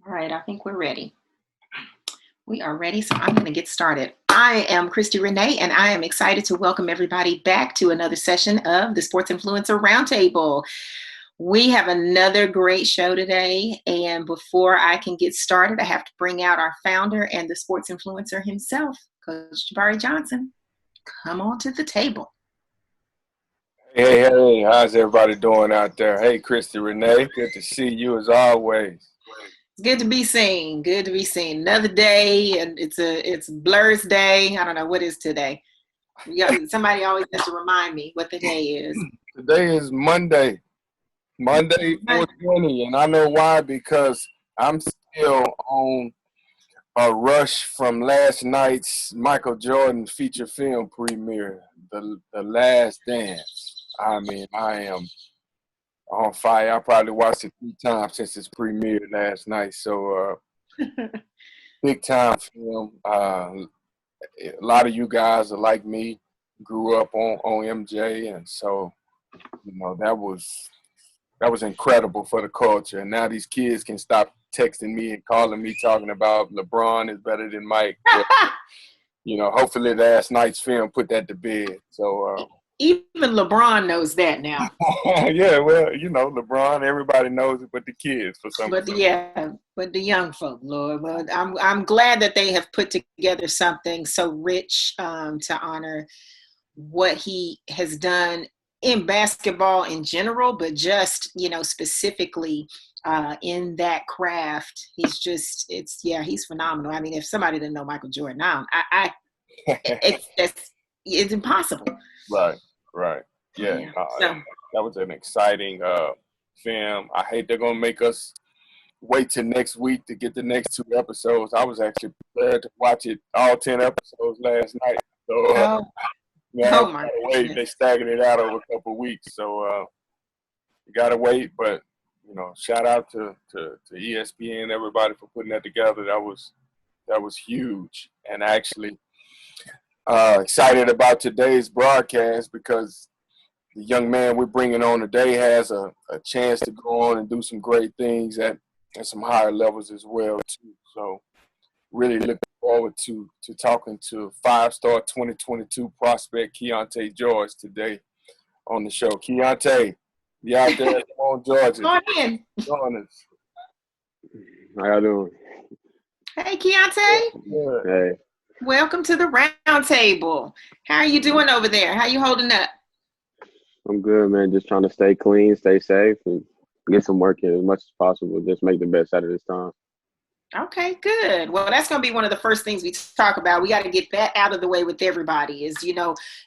All right, I think we're ready. We are ready, so I'm going to get started. I am Christy Renee, and I am excited to welcome everybody back to another session of the Sports Influencer Roundtable. We have another great show today, and before I can get started, I have to bring out our founder and the sports influencer himself, Coach Jabari Johnson. Come on to the table. Hey, how's everybody doing out there? Hey, Christy Renee, good to see you as always. It's good to be seen. Good to be seen. Another day, and it's Blur's Day. I don't know what is today. Somebody always has to remind me what the day is. Today is Monday 4/20, and I know why, because I'm still on a rush from last night's Michael Jordan feature film premiere, The Last Dance. I mean, I am on fire. I probably watched it 3 times since its premiere last night. So, big time film. A lot of you guys are like me, grew up on MJ, and so that was incredible for the culture. And now these kids can stop texting me and calling me talking about LeBron is better than Mike. But, hopefully last night's film put that to bed. So. Even LeBron knows that now. Yeah, well, LeBron, everybody knows it, but the kids for some reason. But the young folk, Lord. But I'm glad that they have put together something so rich to honor what he has done in basketball in general, but just specifically in that craft. He's phenomenal. I mean, if somebody didn't know Michael Jordan now, it's impossible. Right. Yeah. That was an exciting film. I hate they're going to make us wait till next week to get the next 2 episodes. I was actually prepared to watch it all 10 episodes last night. So, my goodness. They staggered it out over a couple of weeks. So, you got to wait. But, shout out to ESPN, everybody for putting that together. That was huge. And actually, excited about today's broadcast because the young man we're bringing on today has a chance to go on and do some great things at some higher levels as well too. So really looking forward to talking to 5-star 2022 prospect Keyonte George today on the show. Kiante, you out there? Come on, Georgia. Go in. Join us. How y'all doing? Hey, Kiante. Good. Hey. Welcome to the round table. How are you doing over there? How you holding up? I'm good, man. Just trying to stay clean, stay safe, and get some work in as much as possible. Just make the best out of this time. Okay, good. Well, that's going to be one of the first things we talk about. We got to get that out of the way with everybody is,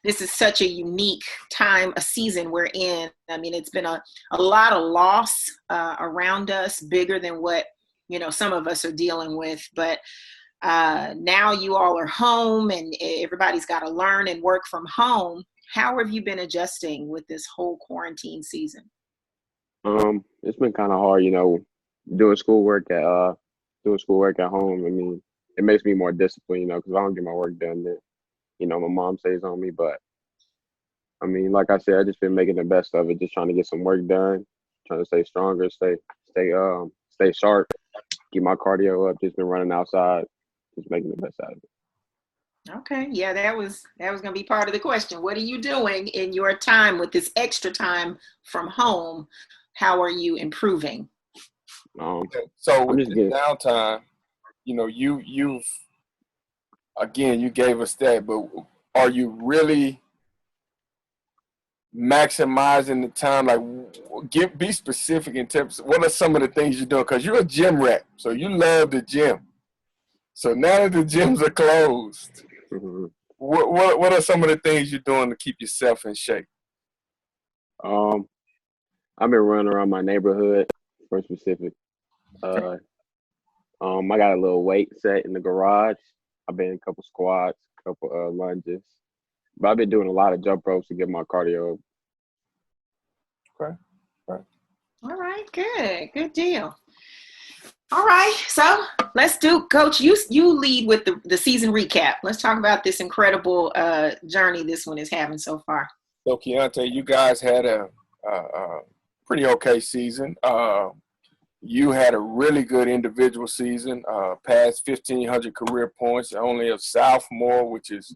this is such a unique time, a season we're in. I mean, it's been a lot of loss around us, bigger than what, some of us are dealing with. But now you all are home and everybody's got to learn and work from home. How have you been adjusting with this whole quarantine season? It's been kind of hard, doing schoolwork at home. I mean, it makes me more disciplined, because I don't get my work done. Then, my mom stays on me. But I mean, like I said, I just been making the best of it, just trying to get some work done, trying to stay stronger, stay sharp, keep my cardio up. Just been running outside. Just making the best out of it. Okay. Yeah, that was going to be part of the question. What are you doing in your time with this extra time from home? How are you improving? So with the downtime, you've again, you gave us that, but are you really maximizing the time? Like, be specific in terms of what are some of the things you're doing? Because you're a gym rat, so you love the gym. So now that the gyms are closed, what are some of the things you're doing to keep yourself in shape? I've been running around my neighborhood for specific. I got a little weight set in the garage. I've been in a couple squats, a couple lunges. But I've been doing a lot of jump ropes to get my cardio up. Okay. All right, good deal. All right, so let's do, Coach, you lead with the season recap. Let's talk about this incredible journey this one is having so far. So, Kiante, you guys had a pretty okay season. you had a really good individual season, past 1,500 career points, only a sophomore, which is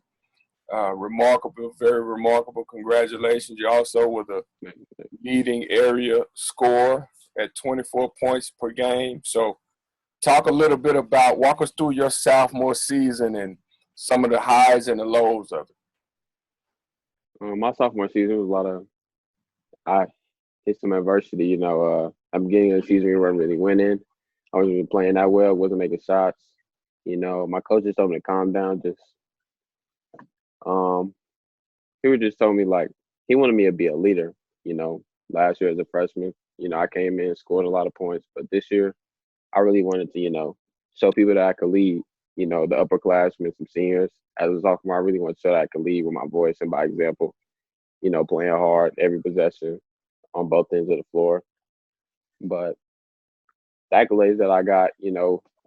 remarkable, very remarkable. Congratulations. You also were the leading area scorer at 24 points per game. So talk a little bit about, walk us through your sophomore season and some of the highs and the lows of it. My sophomore season was a lot of, I hit some adversity, at the beginning of the season, we weren't really winning. I wasn't really playing that well, wasn't making shots. My coach just told me to calm down. He would just told me, like, he wanted me to be a leader, last year as a freshman. I came in, scored a lot of points, but this year I really wanted to, show people that I could lead, the upperclassmen, some seniors. As a sophomore, I really want to show that I could lead with my voice and by example, playing hard every possession on both ends of the floor. But the accolades that I got,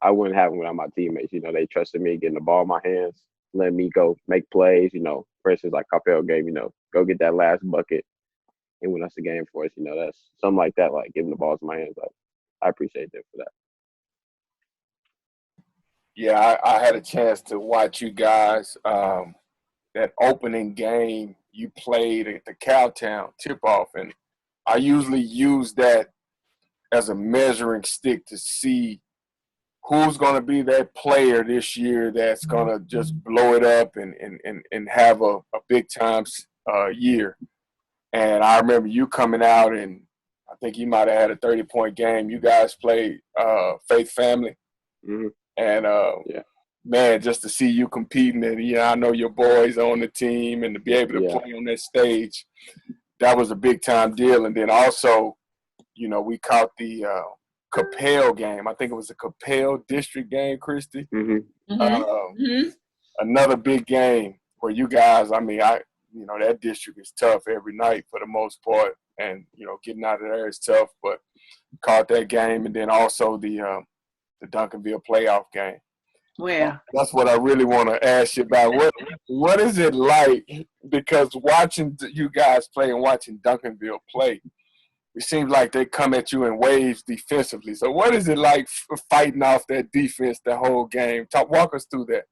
I wouldn't have them without my teammates. They trusted me getting the ball in my hands, letting me go make plays, for instance, like Capel game, go get that last bucket and win us the game for us. That's something like that, like giving the balls in my hands. Like, I appreciate them for that. Yeah, I had a chance to watch you guys. That opening game you played at the Cowtown tip-off, and I usually use that as a measuring stick to see who's going to be that player this year that's going to just blow it up and have a big-time year. And I remember you coming out, and I think you might have had a 30-point game. You guys played Faith Family. Mm-hmm. And, man, just to see you competing and, I know your boys on the team and to be able to play on that stage, that was a big-time deal. And then also, we caught the Capel game. I think it was a Capel district game, Christy. Mm-hmm. Another big game where you guys, that district is tough every night for the most part. And, getting out of there is tough. But caught that game, and then also the Duncanville playoff game. Well, that's what I really want to ask you about. What is it like? Because watching you guys play and watching Duncanville play, it seems like they come at you in waves defensively. So what is it like fighting off that defense the whole game? Walk us through that.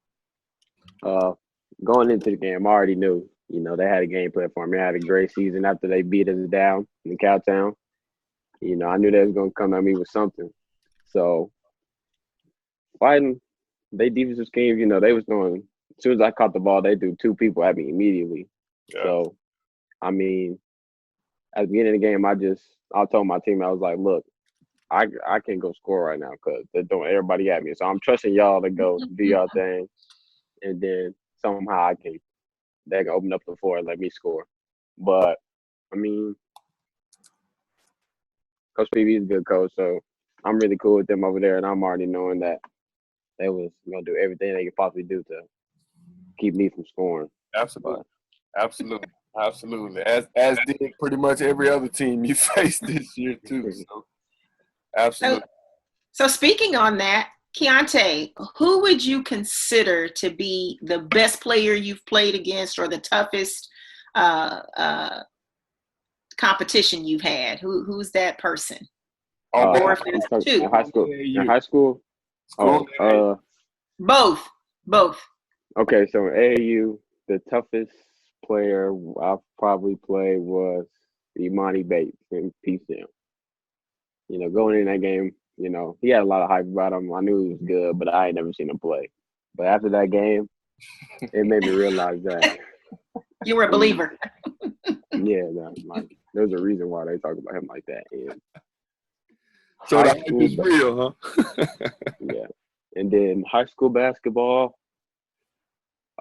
Going into the game, I already knew, they had a game plan for me. I had a great season after they beat us down in Cowtown. I knew they was going to come at me with something. So fighting they defensive schemes, they was doing, as soon as I caught the ball, they do two people at me immediately. Yeah. So, at the beginning of the game, I told my team, I was like, look, I can't go score right now because they're throwing everybody at me. So I'm trusting y'all to go do y'all thing. And then somehow they can open up the floor and let me score. But, Coach PB is a good coach, so I'm really cool with them over there, and I'm already knowing that they was going to do everything they could possibly do to keep me from scoring. Absolutely. As did pretty much every other team you faced this year too. So, absolutely. So speaking on that, Kiante, who would you consider to be the best player you've played against or the toughest competition you've had? Who's that person? Or if there's two. In high school? Both. Okay, so in AAU, the toughest player I've probably played was Imani Bates in Peace Jam. Going in that game, he had a lot of hype about him. I knew he was good, but I ain't never seen him play. But after that game, it made me realize that. You were a believer. Yeah, there's a reason why they talk about him like that. And so the hype is real, huh? Yeah. And then high school basketball,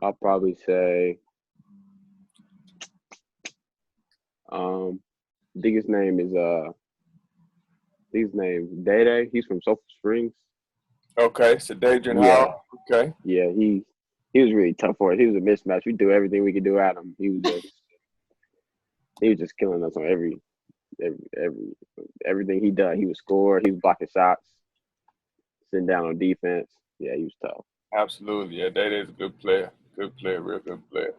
I'll probably say I think his name is Day. He's from Sulphur Springs. Okay, so Dadrian Howell. Okay. Yeah, he was really tough for us. He was a mismatch. We do everything we could do at him. He was just killing us on everything he done. He would score. He was blocking shots, sitting down on defense. Yeah, he was tough. Absolutely. Yeah, Day is a good player. Good player, real good player.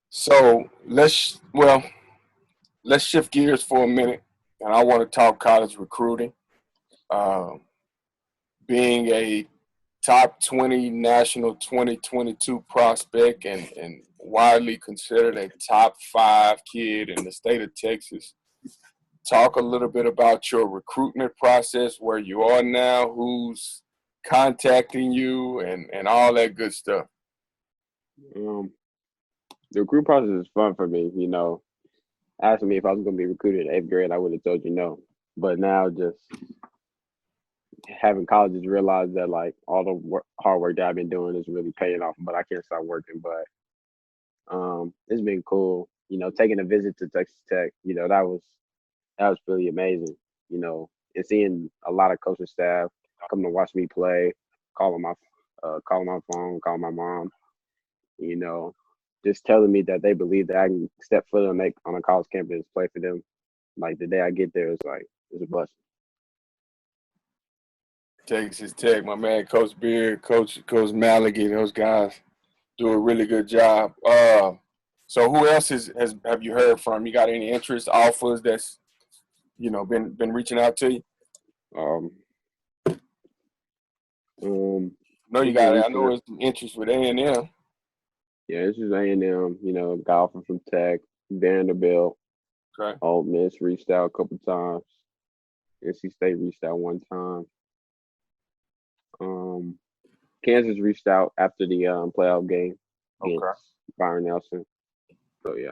So let's shift gears for a minute. and I want to talk college recruiting. Being a top 20 national 2022 prospect and widely considered a top 5 kid in the state of Texas. Talk a little bit about your recruitment process, where you are now, who's contacting you, and all that good stuff. The recruit process is fun for me. You know, asking me if I was going to be recruited in 8th grade, I would have told you no. But now just having colleges realize that like all the hard work that I've been doing is really paying off, but I can't stop working. But it's been cool, you know, taking a visit to Texas Tech. You know, that was really amazing. You know, and seeing a lot of coaching staff come to watch me play, calling my phone, calling my mom. You know, just telling me that they believe that I can step foot on a college campus, play for them. Like the day I get there, it's a blessing. Texas Tech, my man, Coach Beard, Coach Malagy, those guys do a really good job. So who else have you heard from? You got any interest offers that's, you know, been reaching out to you? No, you got it. I know it's some interest with A&M. Yeah, it's just A&M. You know, got offer from Tech, Vanderbilt. Okay. Ole Miss reached out a couple times. NC State reached out one time. Kansas reached out after the playoff game against Byron Nelson. So yeah.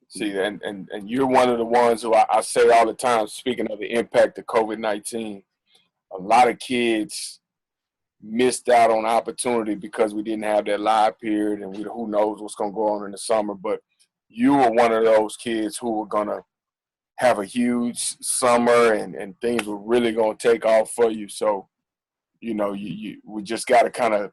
See, and you're one of the ones who I say all the time, speaking of the impact of COVID-19, a lot of kids missed out on opportunity because we didn't have that live period, and who knows what's going to go on in the summer. But you were one of those kids who were going to have a huge summer, and things were really going to take off for you. So, you know, we just got to kind of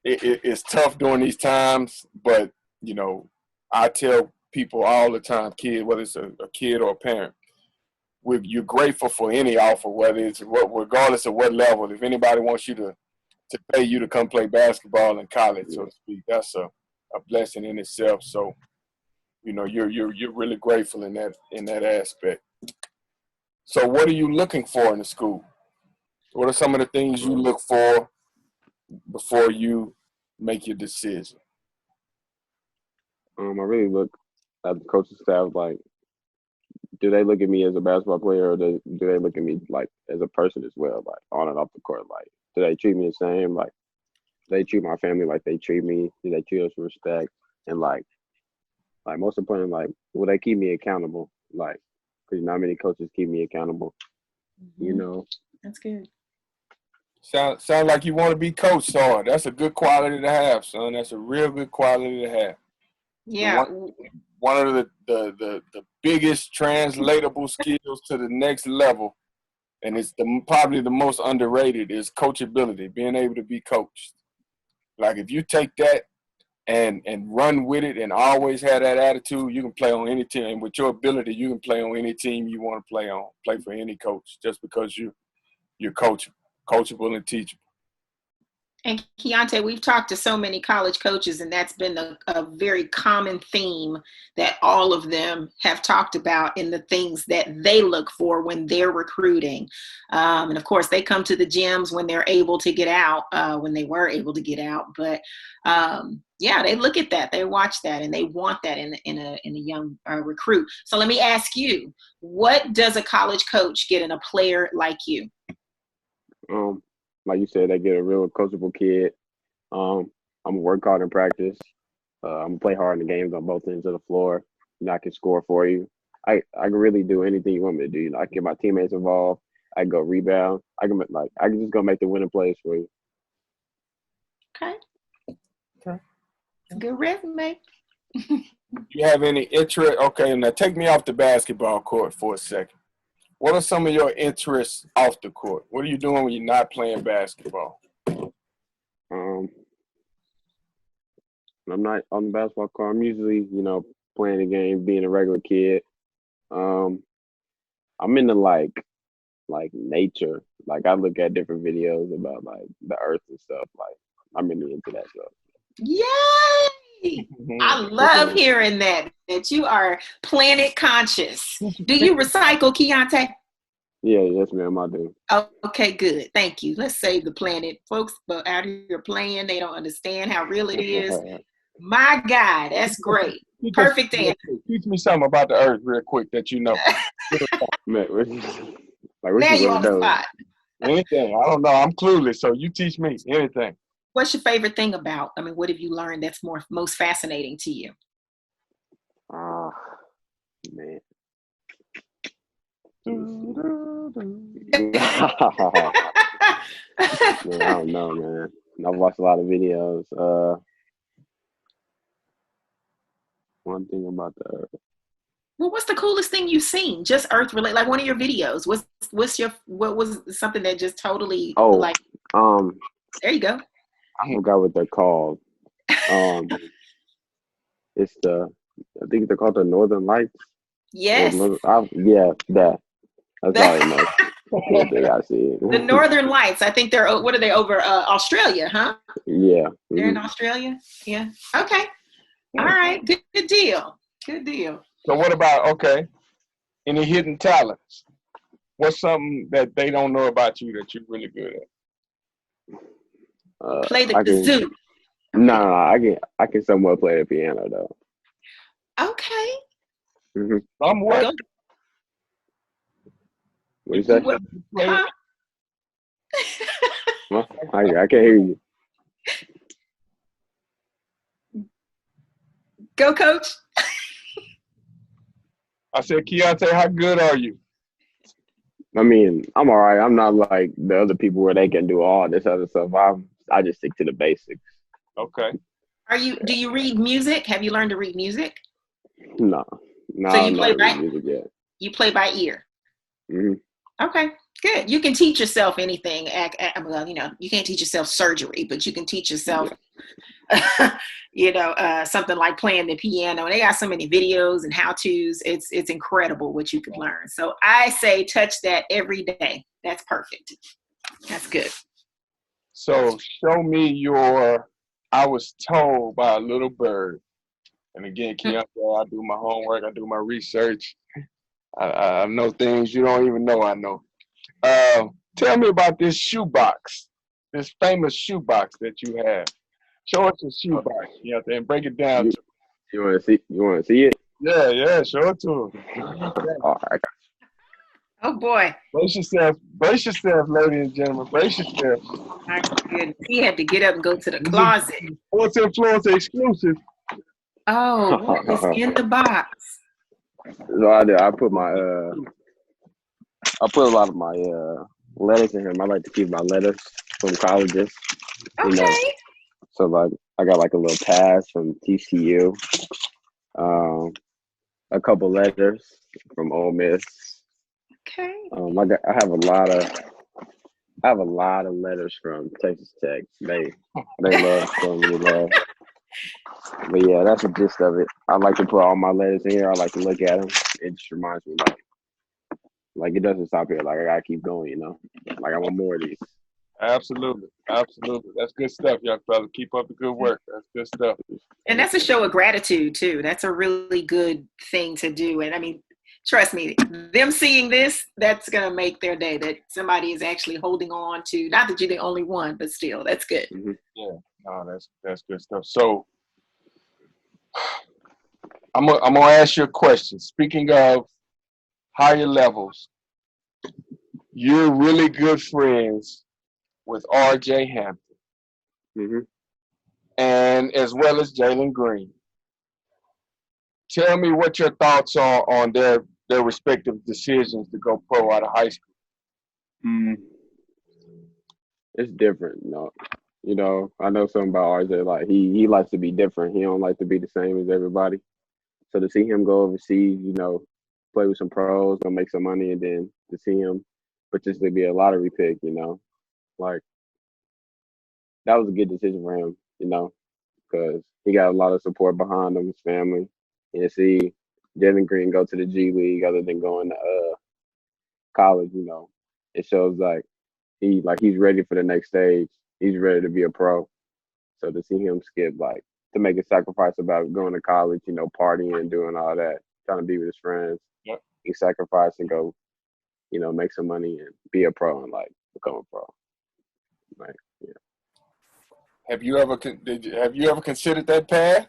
it's tough during these times, but, you know, I tell people all the time, whether it's a kid or a parent, you're grateful for any offer, whether it's regardless of what level. If anybody wants you to pay you to come play basketball in college, so to speak, that's a blessing in itself. So, you know, you're really grateful in that aspect. So, what are you looking for in the school? What are some of the things you look for before you make your decision? I really look at the coaching staff, like, do they look at me as a basketball player, or do they look at me like as a person as well, like on and off the court? Like, do they treat me the same? Like, do they treat my family like they treat me? Do they treat us with respect? And like most importantly, like, will they keep me accountable? Like, because not many coaches keep me accountable. Mm-hmm. You know, that's good. Sound like you want to be coached hard. That's a good quality to have, son. That's a real good quality to have. Yeah. One of the biggest translatable skills to the next level, and it's probably the most underrated, is coachability, being able to be coached. Like, if you take that and run with it and always have that attitude, you can play on any team. And with your ability, you can play on any team you want to play on, play for any coach, just because you're coachable and teachable. And Kiante, we've talked to so many college coaches, and that's been a very common theme that all of them have talked about in the things that they look for when they're recruiting. And of course, they come to the gyms when they're able to get out, when they were able to get out. But yeah, they look at that, they watch that, and they want that in a young recruit. So let me ask you, what does a college coach get in a player like you? Like you said, they get a real coachable kid. I'm gonna work hard in practice. I'm gonna play hard in the games on both ends of the floor. You know, I can score for you. I can really do anything you want me to do. You know, I can get my teammates involved. I can go rebound. I can just go make the winning plays for you. Okay. Good resume. You have any interest? Okay, now take me off the basketball court for a second. What are some of your interests off the court? What are you doing when you're not playing basketball? I'm not on the basketball court. I'm usually, you know, playing the game, being a regular kid. I'm into like nature. Like, I look at different videos about like the earth and stuff. Like, I'm really into that stuff. Yay! I love hearing that you are planet conscious. Do you recycle, Kiante? Yeah, yes, ma'am, I do. Okay, good. Thank you. Let's save the planet. Folks but out here playing, they don't understand how real it is. My God, that's great. Perfect answer. Teach me something about the earth real quick that you know. Man, Now you on the spot. Anything. I don't know. I'm clueless, so you teach me anything. What's your favorite thing about? I mean, what have you learned that's most fascinating to you? Man. Man, I don't know, man. I've watched a lot of videos. One thing about the earth. Well, what's the coolest thing you've seen? Just earth related, like one of your videos. What was something that just totally like? There you go. I forgot what they're called. It's I think they're called the Northern Lights. Yes. Yeah, that. That's all I know. Cool thing I see. The Northern Lights. I think they're. What are they over? Australia, huh? Yeah. They're in Australia. Yeah. Okay. All right. Good deal. Good deal. So what about any hidden talents? What's something that they don't know about you that you're really good at? Play the kazoo. No, I can somewhat play the piano though. Okay. Somewhat. What you say? Huh? I can't hear you. Go, coach. I said, Kiante, how good are you? I mean, I'm all right. I'm not like the other people where they can do all this other stuff. I just stick to the basics. Okay. Do you read music? Have you learned to read music? No. So you play by music yet. You play by ear. Mm-hmm. Okay, good. You can teach yourself anything. Well, you can't teach yourself surgery, but you can teach yourself, something like playing the piano. And they got so many videos and how-tos. It's incredible what you can learn. So I say touch that every day. That's perfect. That's good. So show me I was told by a little bird. And again, Kiante, I do my homework. I do my research. I know things you don't even know I know. Tell me about this shoebox, this famous shoebox that you have. Show us the shoebox, Kiante, and break it down. You want to see it? Yeah, show it to him. All right. Oh boy. Brace yourself, ladies and gentlemen. Brace yourself. My goodness. He had to get up and go to the closet. SportsInfluencer exclusive. Oh, what is in the box? So I put a lot of my letters in here. I like to keep my letters from colleges. Okay. So like I got like a little pass from TCU, a couple letters from Ole Miss. Okay. I have a lot of letters from Texas Tech. They love showing me love. But yeah, that's the gist of it. I like to put all my letters in here. I like to look at them. It just reminds me like it doesn't stop here. Like I gotta keep going, Like I want more of these. Absolutely. That's good stuff, young fella. Keep up the good work. That's good stuff. And that's a show of gratitude too. That's a really good thing to do. And I mean, trust me, them seeing this, that's gonna make their day. That somebody is actually holding on to. Not that you're the only one, but still, that's good. Mm-hmm. Yeah, no, that's good stuff. So, I'm gonna ask you a question. Speaking of higher levels, you're really good friends with RJ Hampton, and as well as Jalen Green. Tell me what your thoughts are on their respective decisions to go pro out of high school. It's different, I know something about RJ. Like he likes to be different. He don't like to be the same as everybody. So to see him go overseas, play with some pros, gonna make some money, and then to see him potentially be a lottery pick, like that was a good decision for him, because he got a lot of support behind him, his family, and to see Jalen Green go to the G League other than going to college, it shows like he's ready for the next stage. He's ready to be a pro. So to see him skip like to make a sacrifice about going to college, you know, partying and doing all that, trying to be with his friends. Yep. He sacrificed and go, you know, make some money and be a pro and like become a pro. Like, yeah. Have you ever considered that path?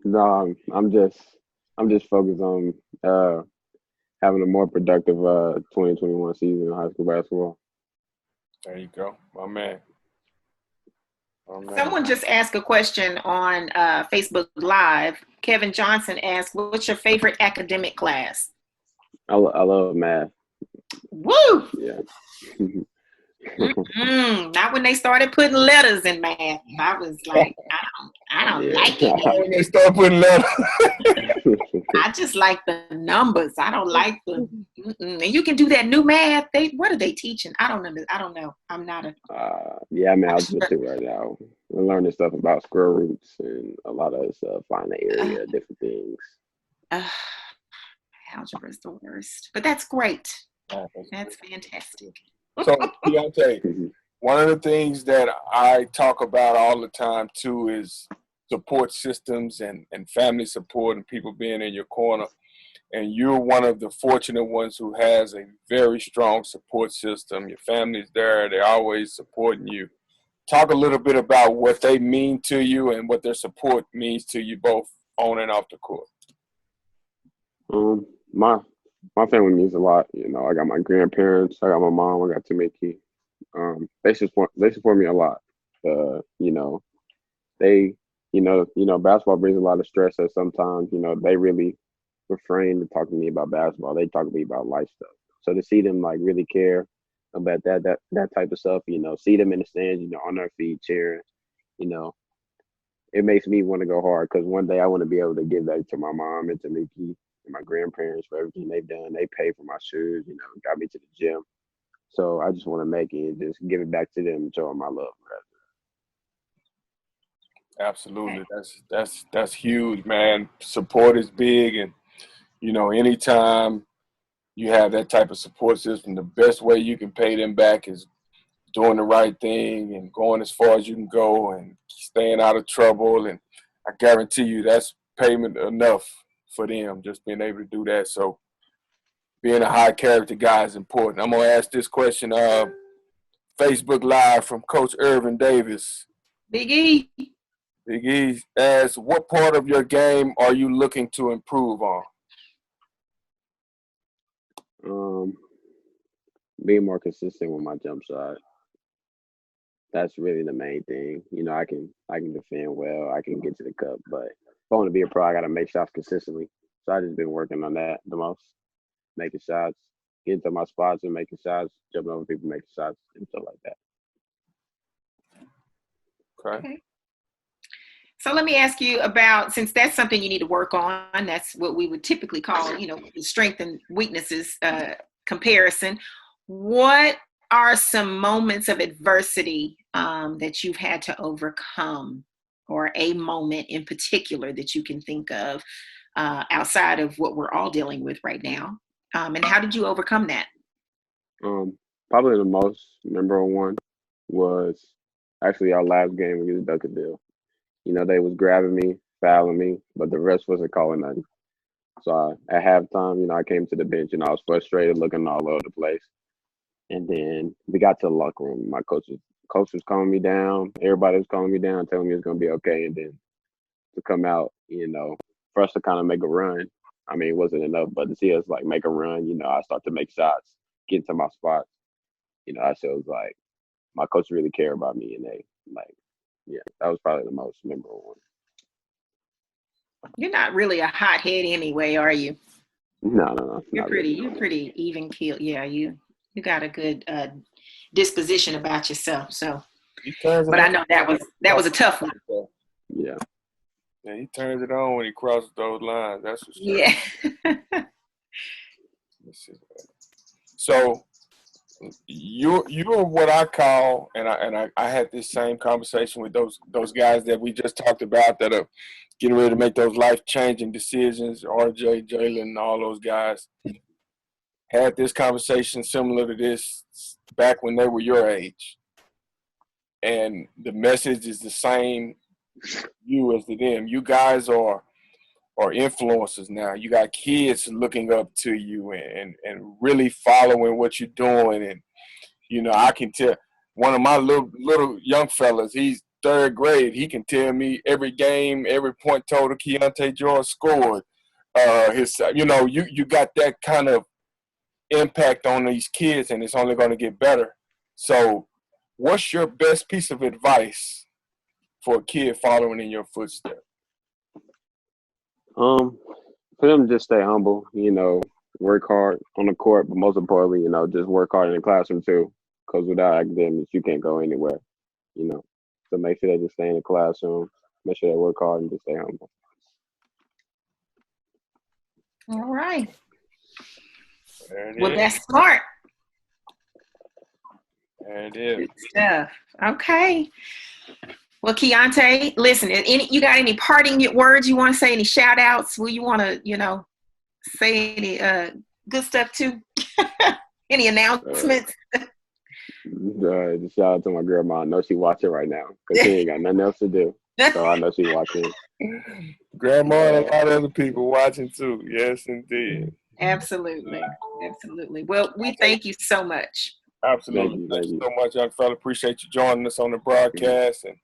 No, I'm just focused on having a more productive 2021 season in high school basketball. There you go, my man. Someone just asked a question on Facebook Live. Kevin Johnson asked, "What's your favorite academic class?" I love math. Woo! Yeah. Not when they started putting letters in math. I was like, I don't like it. When they start putting letters. I just like the numbers. I don't like the. And you can do that new math. What are they teaching? I don't know. I'm not a. Yeah, I'm in algebra 2 right now. We're learning stuff about square roots and a lot of stuff, find the area, different things. Algebra is the worst, but that's great. That's fantastic. So, Kiante, one of the things that I talk about all the time too is support systems and family support and people being in your corner. And you're one of the fortunate ones who has a very strong support system. Your family's there. They're always supporting you. Talk a little bit about what they mean to you and what their support means to you both on and off the court. My family means a lot. You know, I got my grandparents, I got my mom, I got Timothy. They support me a lot. You know, basketball brings a lot of stress. So sometimes, you know, they really refrain to talk to me about basketball. They talk to me about life stuff. So to see them like really care about that type of stuff, you know, see them in the stands, you know, on their feet cheering, you know, it makes me want to go hard because one day I want to be able to give that to my mom and to Mickey and my grandparents for everything they've done. They paid for my shoes, you know, got me to the gym. So I just want to make it and just give it back to them and show them my love. Absolutely. That's huge, man. Support is big, and you know, anytime you have that type of support system, the best way you can pay them back is doing the right thing and going as far as you can go and staying out of trouble. And I guarantee you that's payment enough for them, just being able to do that. So being a high character guy is important. I'm going to ask this question, Facebook Live from Coach Irvin Davis. Big E. Big E asks, what part of your game are you looking to improve on? Being more consistent with my jump shot. That's really the main thing. You know, I can defend well, I can get to the cup, but if I want to be a pro, I got to make shots consistently. So I just been working on that the most, making shots, getting to my spots and making shots, jumping over people, making shots, and stuff like that. Okay. So let me ask you about, since that's something you need to work on, that's what we would typically call, you know, strength and weaknesses comparison. What are some moments of adversity that you've had to overcome, or a moment in particular that you can think of outside of what we're all dealing with right now? And how did you overcome that? Probably the most memorable one was actually our last game against Duncanville. You know, they was grabbing me, fouling me, but the refs wasn't calling nothing. So at halftime, you know, I came to the bench and I was frustrated, looking all over the place. And then we got to the locker room. My coach was calming me down. Everybody was calming me down, telling me it's gonna be okay. And then to come out, you know, for us to kind of make a run. I mean, it wasn't enough, but to see us like make a run, you know, I start to make shots, get into my spots. You know, I shows like my coach really cared about me, and they like, yeah, that was probably the most memorable one. You're not really a hothead anyway, are you? No. You're pretty even keeled. Yeah, you got a good disposition about yourself. So, but I know that was a tough one. Yeah. Yeah, he turns it on when he crosses those lines. That's for sure. Yeah. So you're what I call, and I had this same conversation with those guys that we just talked about that are getting ready to make those life-changing decisions, RJ, Jalen, and all those guys. Had this conversation similar to this back when they were your age. And the message is the same you as to them. You guys are influencers now. You got kids looking up to you and really following what you're doing. And, you know, I can tell one of my little young fellas, he's third grade. He can tell me every game, every point total Keyonte George scored. You know, you got that kind of impact on these kids, and it's only going to get better. So what's your best piece of advice for a kid following in your footsteps? For them to just stay humble, you know, work hard on the court, but most importantly, you know, just work hard in the classroom too. Because without academics, you can't go anywhere, you know. So make sure they just stay in the classroom, make sure they work hard and just stay humble. All right. Well, that's smart. There it is. Good stuff. Okay. Well, Kiante, listen, you got any parting words you want to say, any shout outs? Will you want to, you know, say any good stuff too? Any announcements? Just shout out to my grandma. I know she watching right now because she ain't got nothing else to do. So I know she watching. Grandma and a lot of other people watching too. Yes, indeed. Absolutely. Absolutely. Well, we thank you so much. Absolutely. Thank you so much, young fella. Appreciate you joining us on the broadcast. And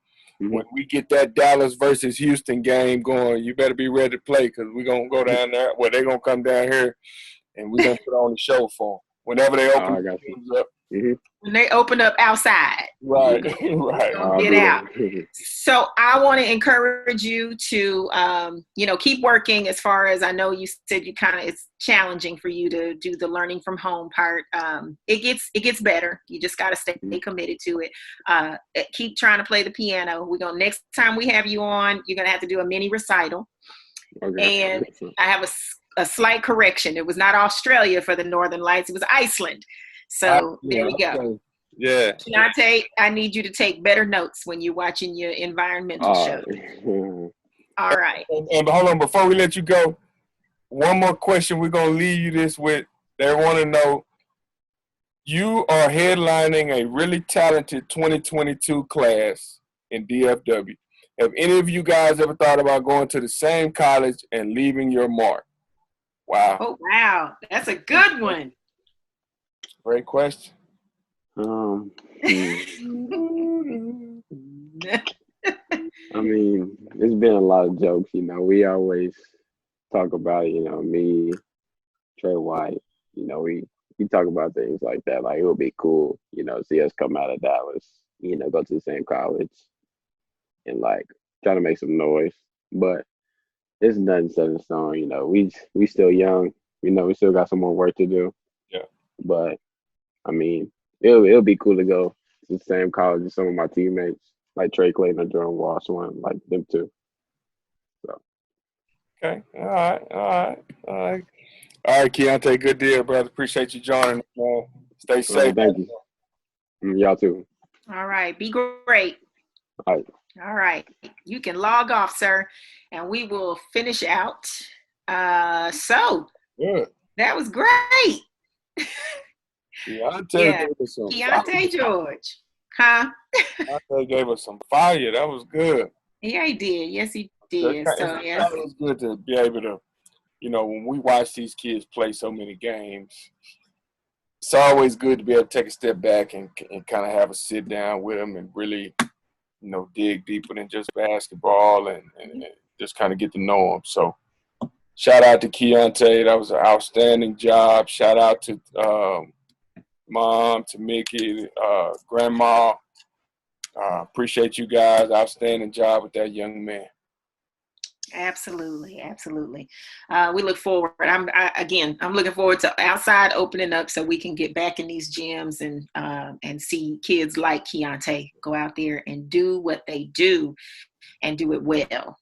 when we get that Dallas versus Houston game going, you better be ready to play because we're going to go down there. Well, they're going to come down here, and we're going to put on the show for them. Whenever they open the games up. When they open up outside. Right, right. Get out. So I want to encourage you to, you know, keep working. As far as I know, you said it's challenging for you to do the learning from home part. It gets better. You just got to stay committed to it. Keep trying to play the piano. Next time we have you on, you're going to have to do a mini recital. Okay. And I have a slight correction. It was not Australia for the Northern Lights. It was Iceland. So there we go. Yeah. Kiante, I need you to take better notes when you're watching your environmental show. All right. And hold on, before we let you go, one more question we're going to leave you this with. They want to know, you are headlining a really talented 2022 class in DFW. Have any of you guys ever thought about going to the same college and leaving your mark? Wow. Oh, wow. That's a good one. Great question. I mean, there's been a lot of jokes, you know. We always talk about, you know, me, Trey White, you know, we talk about things like that. Like, it would be cool, you know, see us come out of Dallas, you know, go to the same college and, like, try to make some noise. But it's nothing set in stone, you know. We still young. You know, we still got some more work to do. Yeah. But, I mean, it'll be cool to go to the same college as some of my teammates, like Trey Clayton and Jerome Walsh, one like them too. So. Okay. All right, Kiante, good deal, brother. Appreciate you joining us, man. Stay safe. Thank you. Y'all too. All right. Be great. All right. All right. You can log off, sir, and we will finish out. So good. That was great. Keyonte George. Huh? Keyonte gave us some fire. That was good. Yeah, he did. Yes, he did. So, yes. It was good to be able to, you know, when we watch these kids play so many games, it's always good to be able to take a step back and kind of have a sit down with them and really, you know, dig deeper than just basketball and just kind of get to know them. So, shout out to Kiante. That was an outstanding job. Shout out to Mom, to Mickey, Grandma. Appreciate you guys. Outstanding job with that young man. Absolutely. We look forward. I'm looking forward to outside opening up so we can get back in these gyms and see kids like Kiante go out there and do what they do and do it well.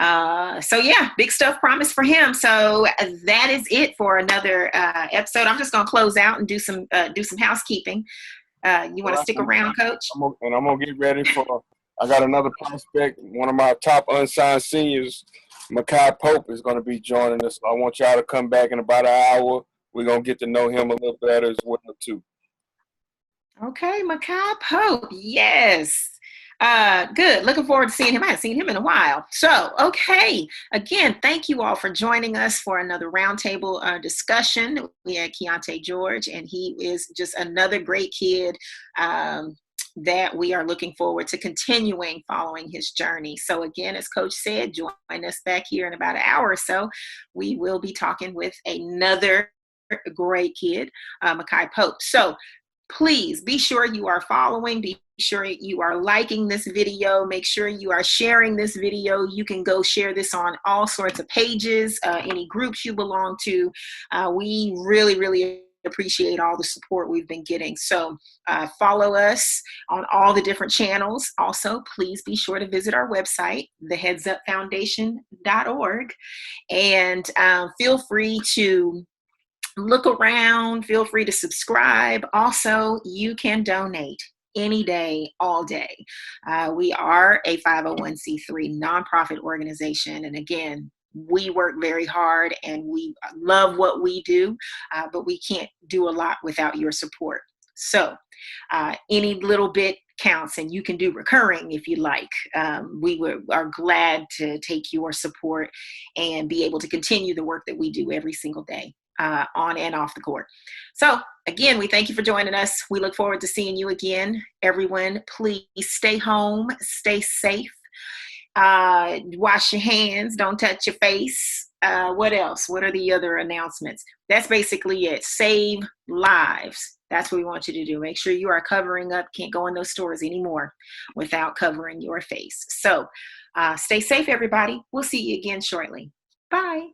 So yeah, big stuff promised for him. So that is it for another episode. I'm just gonna close out and do some housekeeping. You want to stick around, Coach? I'm gonna get ready for. I got another prospect. One of my top unsigned seniors, Makai Pope, is gonna be joining us. I want y'all to come back in about an hour. We're gonna get to know him a little better as well too. Okay, Makai Pope. Yes. Good. Looking forward to seeing him. I haven't seen him in a while. So, okay. Again, thank you all for joining us for another roundtable discussion. We had Keyonte George, and he is just another great kid that we are looking forward to continuing following his journey. So again, as Coach said, join us back here in about an hour or so. We will be talking with another great kid, Makai Pope. So please be sure you are following, be sure you are liking this video, make sure you are sharing this video. You can go share this on all sorts of pages, any groups you belong to. We really, really appreciate all the support we've been getting. So follow us on all the different channels. Also, please be sure to visit our website, theheadsupfoundation.org, and feel free to look around, feel free to subscribe. Also, you can donate any day, all day. We are a 501c3 nonprofit organization. And again, we work very hard and we love what we do, but we can't do a lot without your support. So any little bit counts, and you can do recurring if you like. We are glad to take your support and be able to continue the work that we do every single day. On and off the court. So again, we thank you for joining us. We look forward to seeing you again. Everyone, please stay home, stay safe, wash your hands, don't touch your face. What else? What are the other announcements? That's basically it. Save lives. That's what we want you to do. Make sure you are covering up. Can't go in those stores anymore without covering your face. So stay safe, everybody. We'll see you again shortly. Bye.